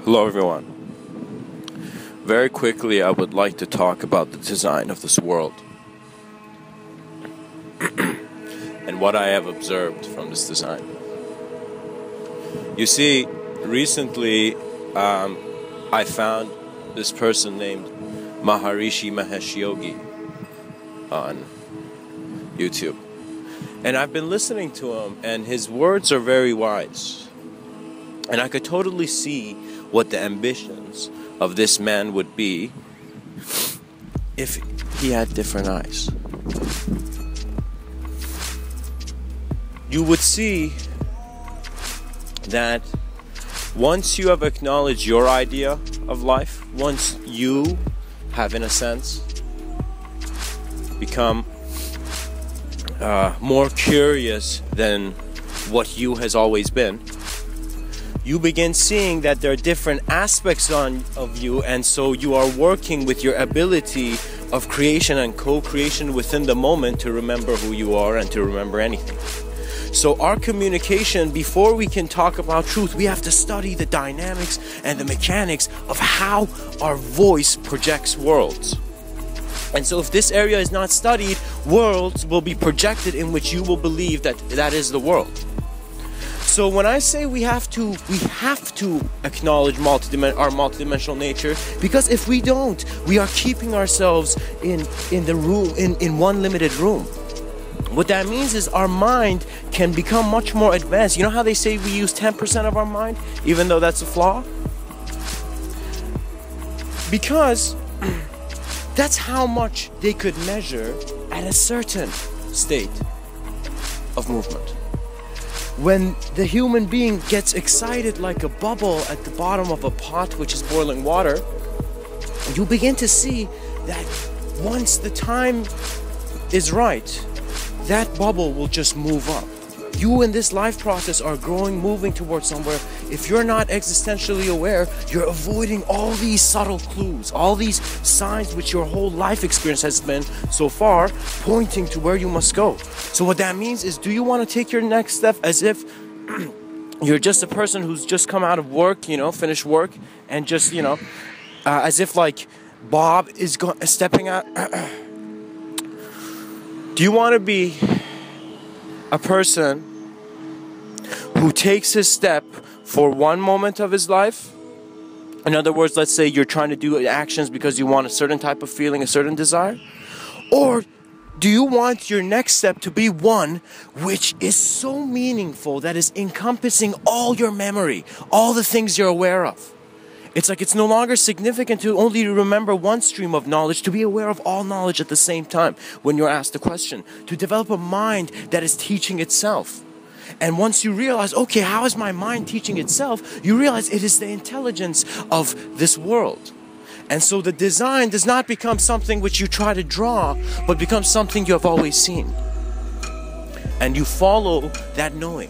Hello everyone. Very quickly I would like to talk about the design of this world and what I have observed from this design. You see, recently I found this person named Maharishi Mahesh Yogi on YouTube, and I've been listening to him, and his words are very wise, and I could totally see what the ambitions of this man would be if he had different eyes. You would see that once you have acknowledged your idea of life, once you have, in a sense, become more curious than what you has always been, you begin seeing that there are different aspects of you, and so you are working with your ability of creation and co-creation within the moment to remember who you are and to remember anything. So our communication, before we can talk about truth, we have to study the dynamics and the mechanics of how our voice projects worlds. And so if this area is not studied, worlds will be projected in which you will believe that that is the world. So when I say we have to acknowledge our multidimensional nature, because if we don't, we are keeping ourselves in the room, in one limited room. What that means is our mind can become much more advanced. You know how they say we use 10% of our mind, even though that's a flaw? Because that's how much they could measure at a certain state of movement. When the human being gets excited like a bubble at the bottom of a pot which is boiling water, you begin to see that once the time is right, that bubble will just move up. You in this life process are growing, moving towards somewhere. If you're not existentially aware, you're avoiding all these subtle clues, all these signs which your whole life experience has been so far pointing to where you must go. So what that means is, do you want to take your next step as if you're just a person who's just come out of work, finished work, and just, as if like Bob is stepping out. Do you want to be a person who takes his step for one moment of his life? In other words, let's say you're trying to do actions because you want a certain type of feeling, a certain desire. Or do you want your next step to be one which is so meaningful that is encompassing all your memory, all the things you're aware of? It's like it's no longer significant to only remember one stream of knowledge, to be aware of all knowledge at the same time when you're asked a question, to develop a mind that is teaching itself. And once you realize, okay, how is my mind teaching itself? You realize it is the intelligence of this world. And so the design does not become something which you try to draw, but becomes something you have always seen. And you follow that knowing.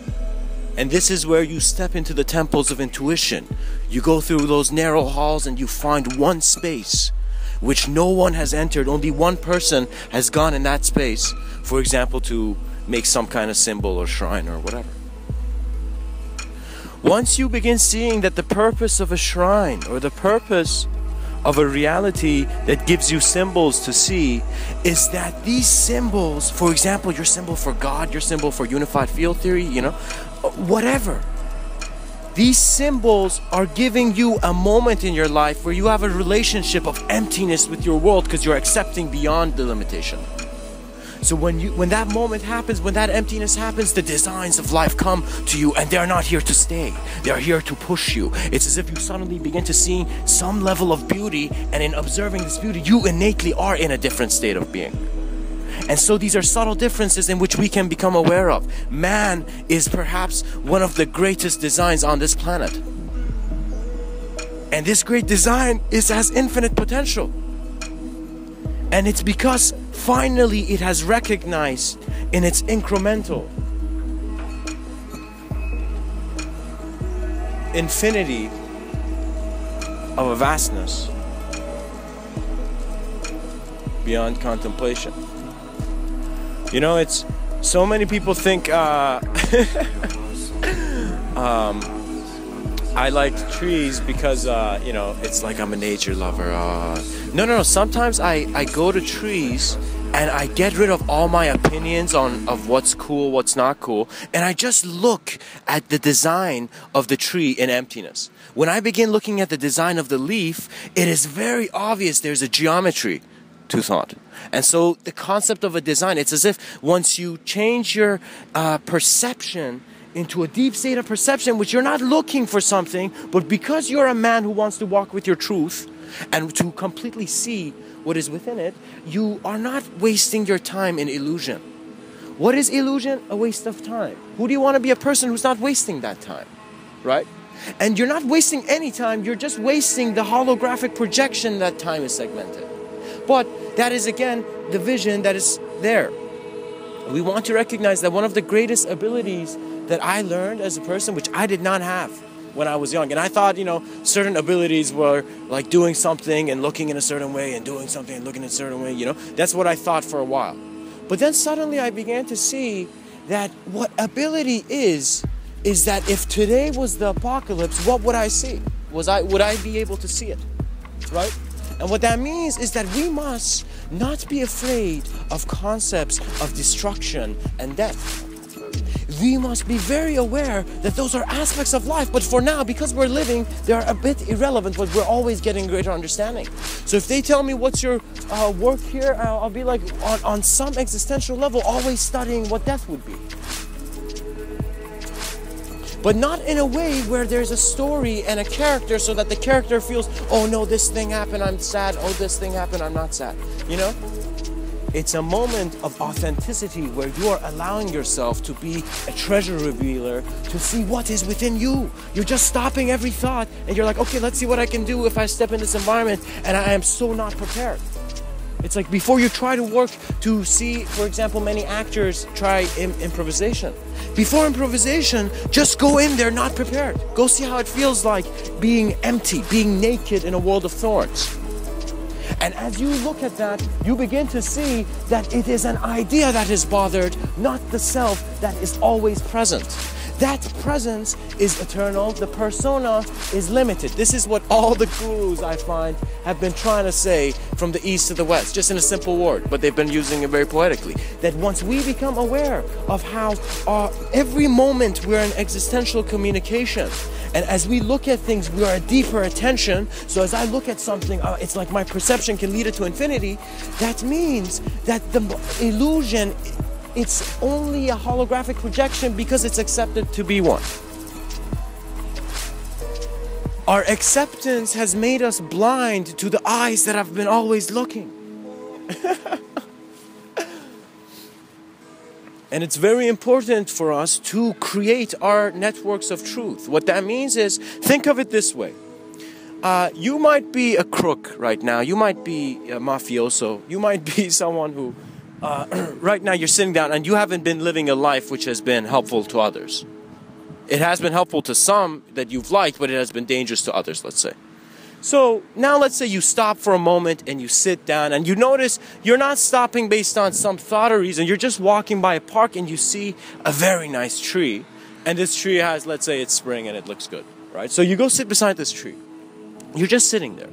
And this is where you step into the temples of intuition. You go through those narrow halls and you find one space which no one has entered. Only one person has gone in that space, for example, to make some kind of symbol or shrine or whatever. Once you begin seeing that the purpose of a shrine or the purpose of a reality that gives you symbols to see is that these symbols, for example, your symbol for God, your symbol for unified field theory, whatever. These symbols are giving you a moment in your life where you have a relationship of emptiness with your world because you're accepting beyond the limitation. So when that moment happens, when that emptiness happens, the designs of life come to you, and they're not here to stay. They're here to push you. It's as if you suddenly begin to see some level of beauty, and in observing this beauty, you innately are in a different state of being. And so these are subtle differences in which we can become aware of. Man is perhaps one of the greatest designs on this planet. And this great design has infinite potential. And it's because finally it has recognized in its incremental infinity of a vastness beyond contemplation. It's so many people think I like trees because, you know, it's like I'm a nature lover. No. Sometimes I go to trees and I get rid of all my opinions of what's cool, what's not cool, and I just look at the design of the tree in emptiness. When I begin looking at the design of the leaf, it is very obvious there's a geometry to thought. And so the concept of a design, it's as if once you change your perception into a deep state of perception, which you're not looking for something, but because you're a man who wants to walk with your truth and to completely see what is within it, you are not wasting your time in illusion. What is illusion? A waste of time. Who do you want to be? A person who's not wasting that time, right? And you're not wasting any time, you're just wasting the holographic projection that time is segmented. But that is, again, the vision that is there. We want to recognize that one of the greatest abilities that I learned as a person, which I did not have when I was young. And I thought, you know, certain abilities were like doing something and looking in a certain way and doing something and looking in a certain way, you know. That's what I thought for a while. But then suddenly I began to see that what ability is that if today was the apocalypse, what would I see? Would I be able to see it? Right? And what that means is that we must not be afraid of concepts of destruction and death. We must be very aware that those are aspects of life, but for now, because we're living, they're a bit irrelevant, but we're always getting greater understanding. So if they tell me what's your work here, I'll be like, on some existential level, always studying what death would be. But not in a way where there's a story and a character so that the character feels, oh no, this thing happened, I'm sad. Oh, this thing happened, I'm not sad. You know? It's a moment of authenticity where you are allowing yourself to be a treasure revealer, to see what is within you. You're just stopping every thought and you're like, okay, let's see what I can do if I step in this environment and I am so not prepared. It's like before you try to work to see, for example, many actors try improvisation. Before improvisation, just go in there not prepared. Go see how it feels like being empty, being naked in a world of thorns. And as you look at that, you begin to see that it is an idea that is bothered, not the self that is always present. That presence is eternal. The persona is limited. This is what all the gurus I find have been trying to say from the east to the west, just in a simple word, but they've been using it very poetically. That once we become aware of how every moment we're in existential communication, and as we look at things, we are a deeper attention. So as I look at something, it's like my perception can lead it to infinity. That means that the illusion, it's only a holographic projection because it's accepted to be one. Our acceptance has made us blind to the eyes that have been always looking. And it's very important for us to create our networks of truth. What that means is, think of it this way. You might be a crook right now. You might be a mafioso. You might be someone who, right now you're sitting down and you haven't been living a life which has been helpful to others. It has been helpful to some that you've liked, but it has been dangerous to others, let's say. So now let's say you stop for a moment and you sit down and you notice you're not stopping based on some thought or reason. You're just walking by a park and you see a very nice tree. And this tree has, let's say it's spring and it looks good, right? So you go sit beside this tree. You're just sitting there.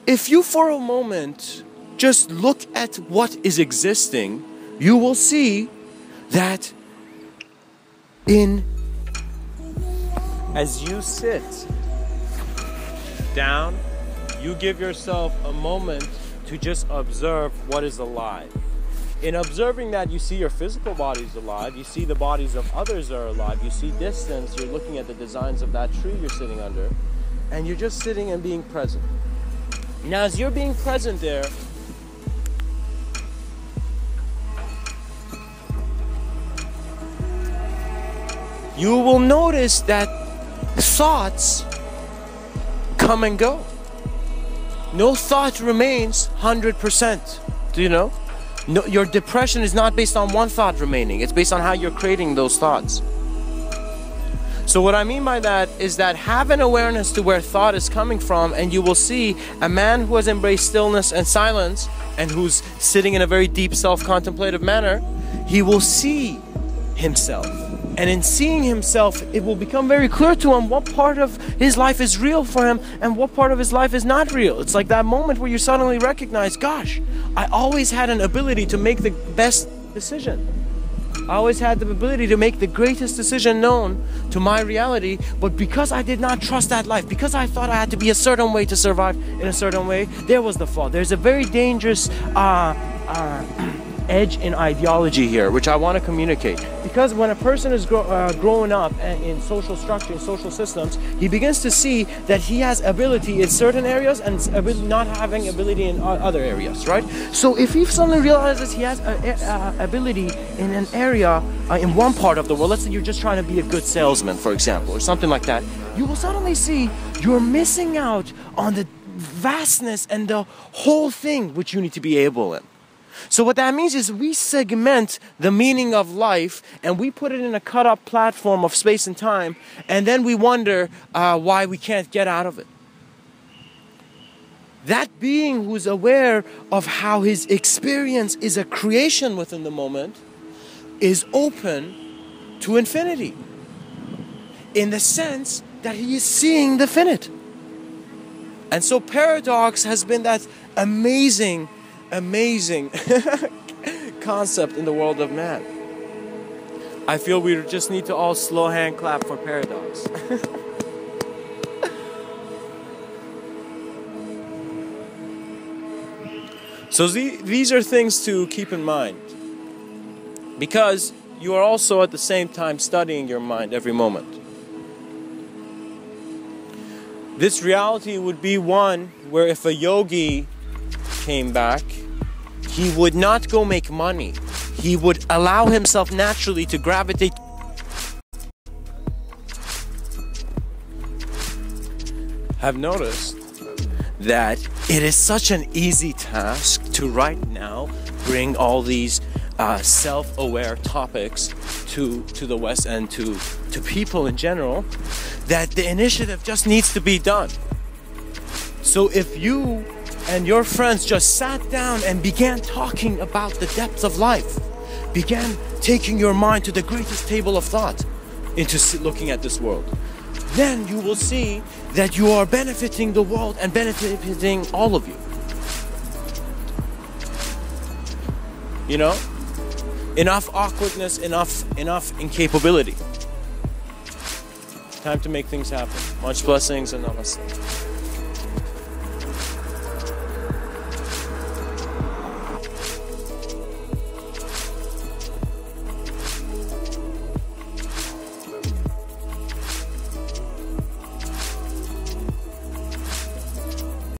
If you for a moment just look at what is existing, you will see that as you sit down, you give yourself a moment to just observe what is alive. In observing that, you see your physical body's alive, you see the bodies of others are alive, you see distance, you're looking at the designs of that tree you're sitting under, and you're just sitting and being present. Now, as you're being present there, you will notice that thoughts come and go. No thought remains 100%. Do you know? No, your depression is not based on one thought remaining. It's based on how you're creating those thoughts. So what I mean by that is that have an awareness to where thought is coming from, and you will see a man who has embraced stillness and silence and who's sitting in a very deep self-contemplative manner, he will see himself. And in seeing himself, it will become very clear to him what part of his life is real for him and what part of his life is not real. It's like that moment where you suddenly recognize, gosh, I always had an ability to make the best decision. I always had the ability to make the greatest decision known to my reality, but because I did not trust that life, because I thought I had to be a certain way to survive in a certain way, there was the fall. There's a very dangerous edge in ideology here, which I want to communicate. Because when a person is growing up in social structure, in social systems, he begins to see that he has ability in certain areas and not having ability in other areas, right? So if he suddenly realizes he has ability in an area, in one part of the world, let's say you're just trying to be a good salesman, for example, or something like that, you will suddenly see you're missing out on the vastness and the whole thing which you need to be able in. So what that means is we segment the meaning of life and we put it in a cut-up platform of space and time, and then we wonder why we can't get out of it. That being who's aware of how his experience is a creation within the moment is open to infinity, in the sense that he is seeing the finite. And so paradox has been that amazing concept in the world of man. I feel we just need to all slow hand clap for paradox. So these are things to keep in mind, because you are also at the same time studying your mind every moment. This reality would be one where if a yogi came back, he would not go make money. He would allow himself naturally to gravitate. Have noticed that it is such an easy task to right now bring all these self-aware topics to the West and to people in general, that the initiative just needs to be done. So if you and your friends just sat down and began talking about the depths of life, began taking your mind to the greatest table of thought into looking at this world, then you will see that you are benefiting the world and benefiting all of you. You know? Enough awkwardness, enough incapability. Time to make things happen. Much blessings and namaste.